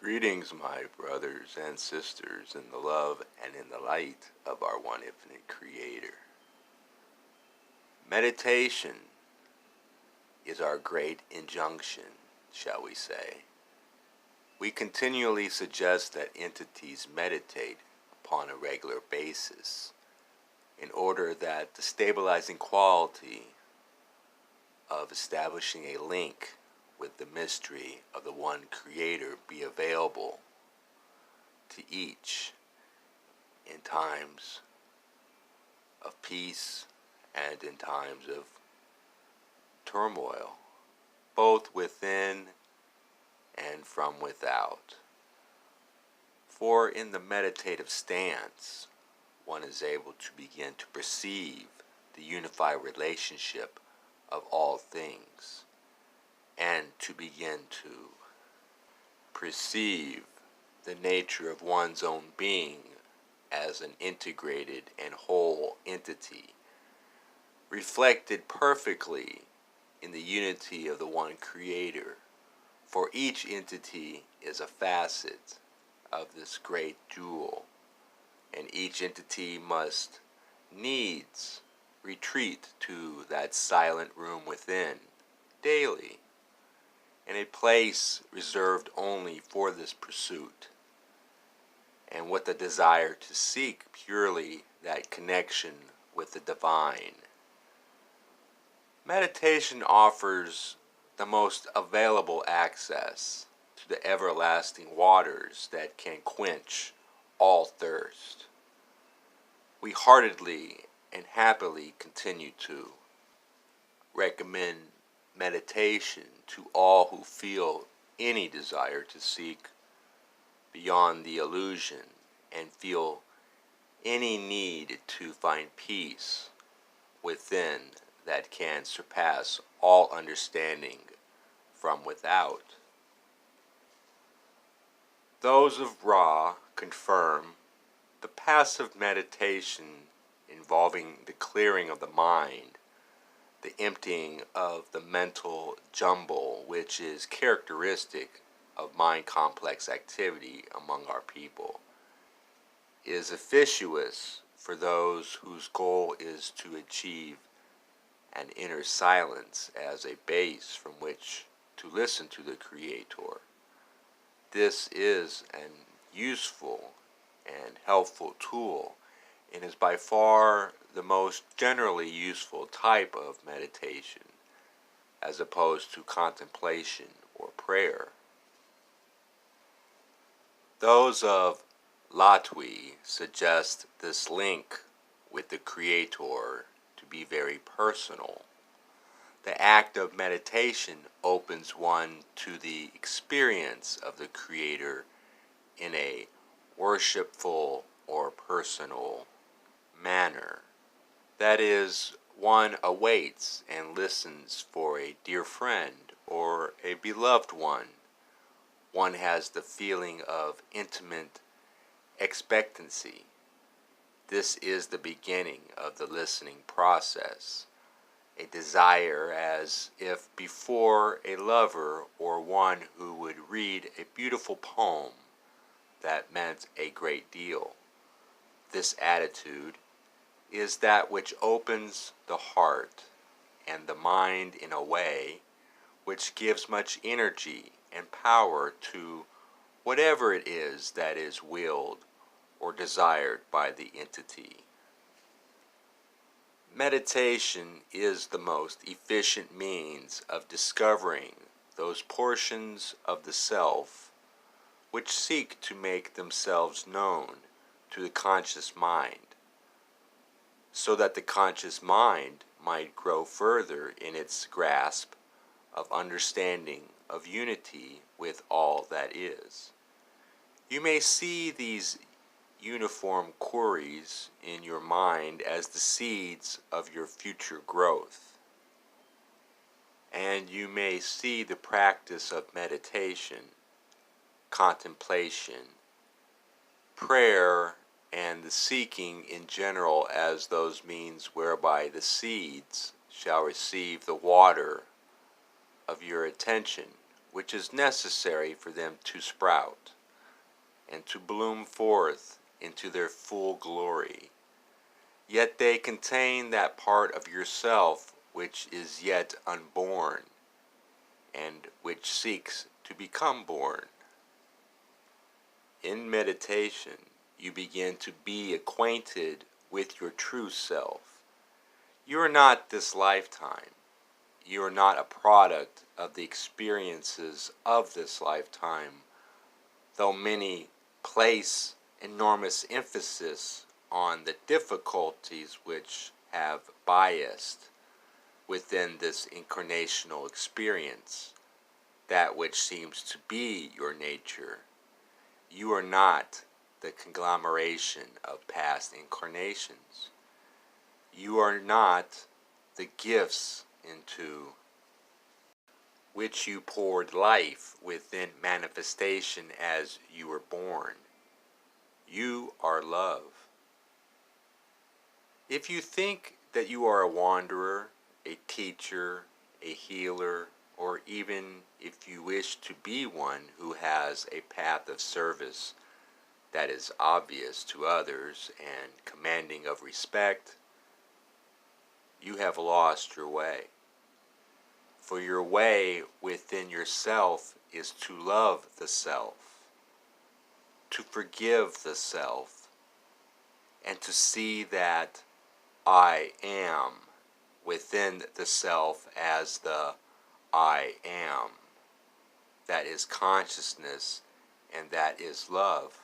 Greetings, my brothers and sisters, in the love and in the light of our one infinite Creator. Meditation is our great injunction, shall we say. We continually suggest that entities meditate upon a regular basis in order that the stabilizing quality of establishing a link with the mystery of the one Creator be available to each in times of peace and in times of turmoil, both within and from without. For in the meditative stance, one is able to begin to perceive the unified relationship of all things, and to begin to perceive the nature of one's own being as an integrated and whole entity, reflected perfectly in the unity of the one Creator. For each entity is a facet of this great jewel, and each entity must needs retreat to that silent room within daily, in a place reserved only for this pursuit, and with the desire to seek purely that connection with the divine. Meditation offers the most available access to the everlasting waters that can quench all thirst. We heartedly and happily continue to recommend meditation to all who feel any desire to seek beyond the illusion and feel any need to find peace within that can surpass all understanding from without. Those of Ra confirm the passive meditation involving the clearing of the mind, the emptying of the mental jumble which is characteristic of mind complex activity among our people, is officious for those whose goal is to achieve an inner silence as a base from which to listen to the Creator. This is an useful and helpful tool, and is by far the most generally useful type of meditation, as opposed to contemplation or prayer. Those of Laitos suggest this link with the Creator to be very personal. The act of meditation opens one to the experience of the Creator in a worshipful or personal manner. That is, one awaits and listens for a dear friend or a beloved one. One has the feeling of intimate expectancy. This is the beginning of the listening process. A desire as if before a lover or one who would read a beautiful poem that meant a great deal. This attitude is that which opens the heart and the mind in a way which gives much energy and power to whatever it is that is willed or desired by the entity. Meditation is the most efficient means of discovering those portions of the self which seek to make themselves known to the conscious mind, so that the conscious mind might grow further in its grasp of understanding of unity with all that is. You may see these uniform queries in your mind as the seeds of your future growth, and you may see the practice of meditation, contemplation, prayer, and the seeking in general as those means whereby the seeds shall receive the water of your attention which is necessary for them to sprout and to bloom forth into their full glory. Yet they contain that part of yourself which is yet unborn and which seeks to become born. In meditation, you begin to be acquainted with your true self. You are not this lifetime. You are not a product of the experiences of this lifetime, though many place enormous emphasis on the difficulties which have biased within this incarnational experience, that which seems to be your nature. You are not the conglomeration of past incarnations. You are not the gifts into which you poured life within manifestation as you were born. You are love. If you think that you are a wanderer, a teacher, a healer, or even if you wish to be one who has a path of service that is obvious to others and commanding of respect, you have lost your way. For your way within yourself is to love the self, to forgive the self, and to see that I am within the self as the I am. That is consciousness, and that is love.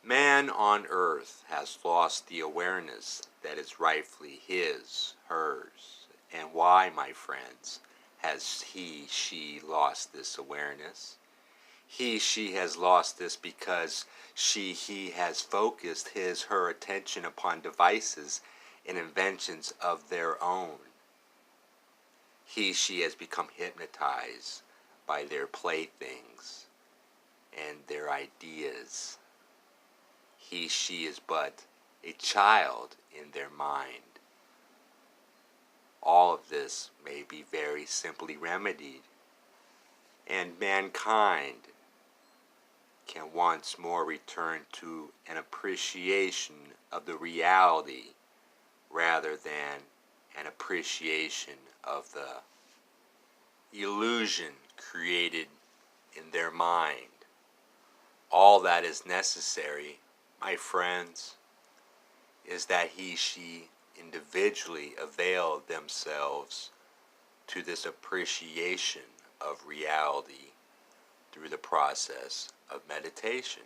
Man on earth has lost the awareness that is rightfully his, hers. And why, my friends, has he, she lost this awareness? He, she has lost this because she, he has focused his, her attention upon devices and inventions of their own. He, she has become hypnotized by their playthings and their ideas. He, she is but a child in their mind. All of this may be very simply remedied, and mankind can once more return to an appreciation of the reality rather than an appreciation of the illusion created in their mind. All that is necessary, my friends, is that he, she individually avail themselves to this appreciation of reality through the process of meditation.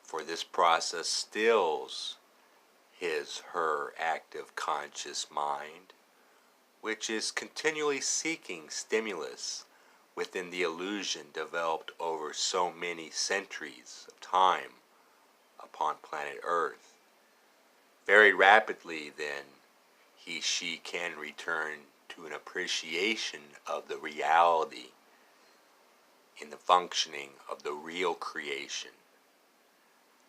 For this process stills his, her active conscious mind, which is continually seeking stimulus within the illusion developed over so many centuries of time upon planet Earth. Very rapidly, then, he, she can return to an appreciation of the reality in the functioning of the real creation.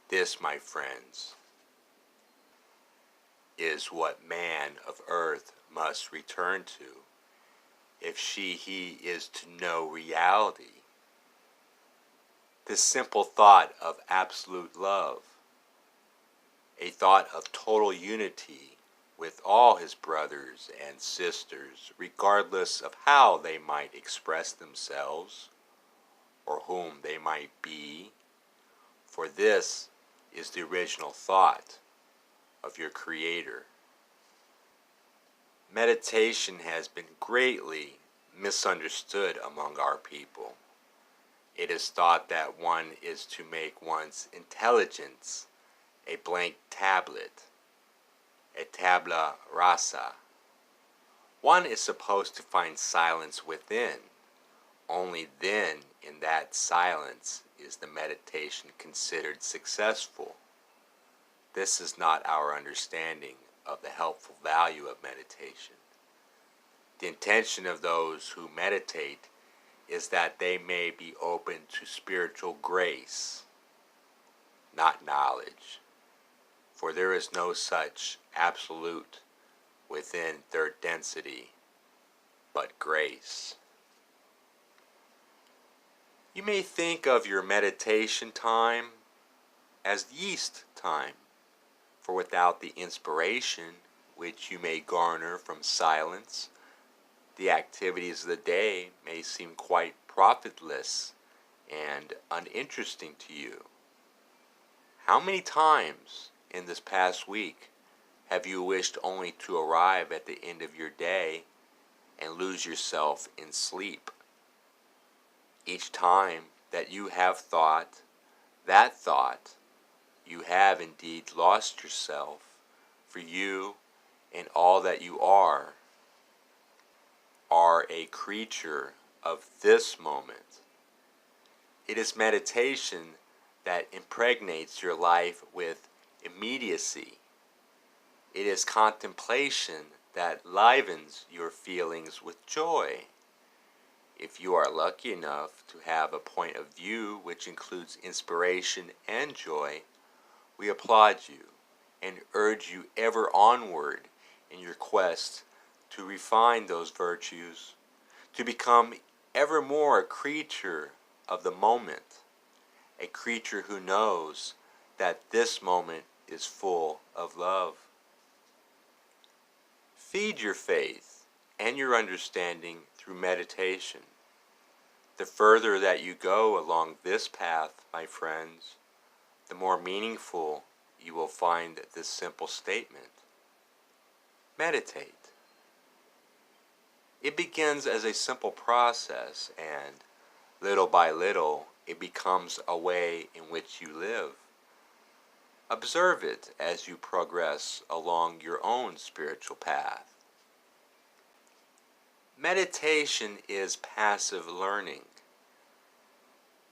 This, my friends, is what man of earth must return to if she, he is to know reality. This simple thought of absolute love, a thought of total unity with all his brothers and sisters, regardless of how they might express themselves or whom they might be, for this is the original thought of your Creator. Meditation has been greatly misunderstood among our people. It is thought that one is to make one's intelligence a blank tablet, a tabla rasa. One is supposed to find silence within. Only then, in that silence, is the meditation considered successful. This is not our understanding of the helpful value of meditation. The intention of those who meditate is that they may be open to spiritual grace, not knowledge. For there is no such absolute within third density, but grace. You may think of your meditation time as yeast time, for without the inspiration which you may garner from silence, the activities of the day may seem quite profitless and uninteresting to you. How many times in this past week have you wished only to arrive at the end of your day and lose yourself in sleep? Each time that you have thought that thought, you have indeed lost yourself, for you and all that you are a creature of this moment. It is meditation that impregnates your life with immediacy. It is contemplation that livens your feelings with joy. If you are lucky enough to have a point of view which includes inspiration and joy, we applaud you and urge you ever onward in your quest to refine those virtues, to become ever more a creature of the moment, a creature who knows that this moment is full of love. Feed your faith and your understanding through meditation. The further that you go along this path, my friends, the more meaningful you will find this simple statement. Meditate. It begins as a simple process, and little by little it becomes a way in which you live. Observe it as you progress along your own spiritual path. Meditation is passive learning,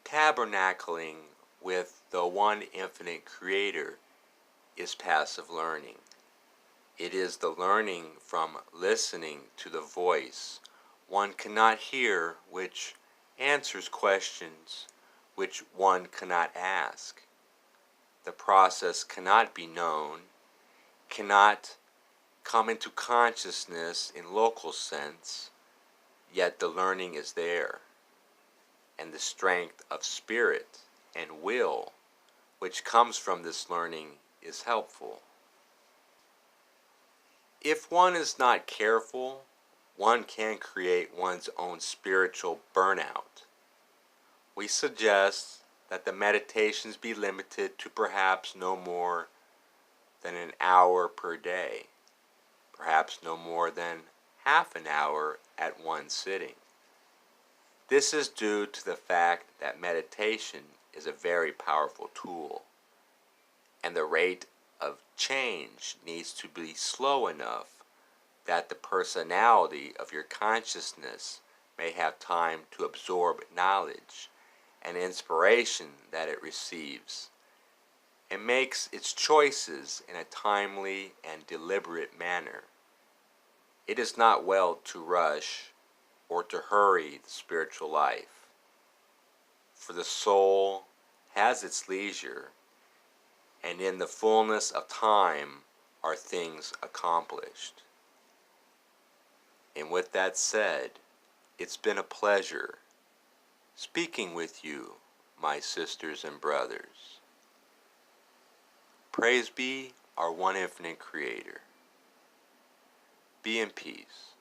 tabernacling with the one infinite Creator is passive learning. It is the learning from listening to the voice one cannot hear, which answers questions which one cannot ask. The process cannot be known, cannot come into consciousness in local sense, yet the learning is there, and the strength of spirit and will which comes from this learning is helpful. If one is not careful, one can create one's own spiritual burnout. We suggest that the meditations be limited to perhaps no more than an hour per day, perhaps no more than half an hour at one sitting. This is due to the fact that meditation is a very powerful tool, and the rate of change needs to be slow enough that the personality of your consciousness may have time to absorb knowledge and inspiration that it receives, and makes its choices in a timely and deliberate manner. It is not well to rush or to hurry the spiritual life, for the soul has its leisure, and in the fullness of time are things accomplished. And with that said, it's been a pleasure speaking with you, my sisters and brothers. Praise be our one infinite Creator. Be in peace.